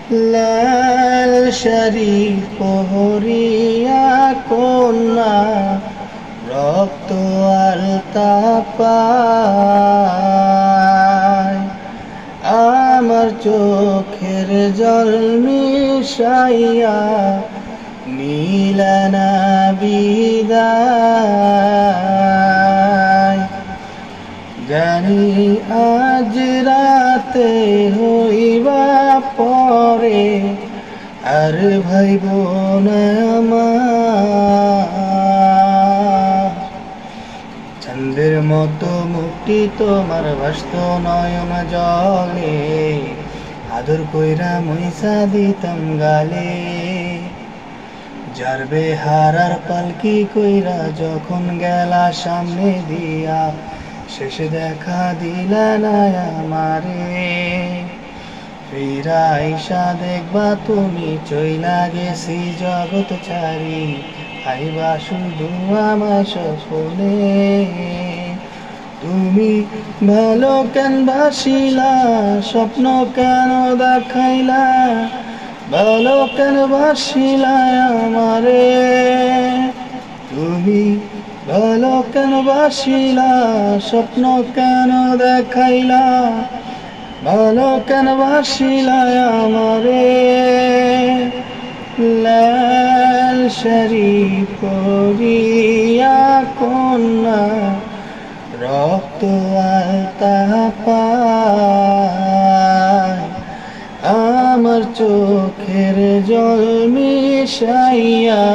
লাল শাড়ি পহরিয়া কন্যা রক্ত আলতা পায়, আমার চোখের জল মিশাইয়া নীলানা বিদায়। জানি আজ রাতে হইবা পরে আর ভাইব না আমার। চাঁদের মতো মুক্তি তোমার ভাসত নয়ন জলে, আদর কইরা মইসা দিতাম গালে। যার বেহারার পালকি কইরা যখন গেলা সামনে দিয়া, শেষে দেখা দিলা না আমারে। ফিরা আইসা দেখবা তুমি চইলা গেছি জগৎ ছাড়ি, আইবা শুধু আমার স্বপ্নে। তুমি ভালো কেন বাসিলা, স্বপ্ন কেন দেখাইলা, ভালো কেন বাসিলা আমারে। তুমি ভালো কেন বাসিলা, স্বপ্ন কেন দেখাইলা, ভালো কেন বাসিলা আমারে। লাল শাড়ি পরিয়া কন্যা রক্ত আলতা পায়, আমার চোখের জল মিশাইয়া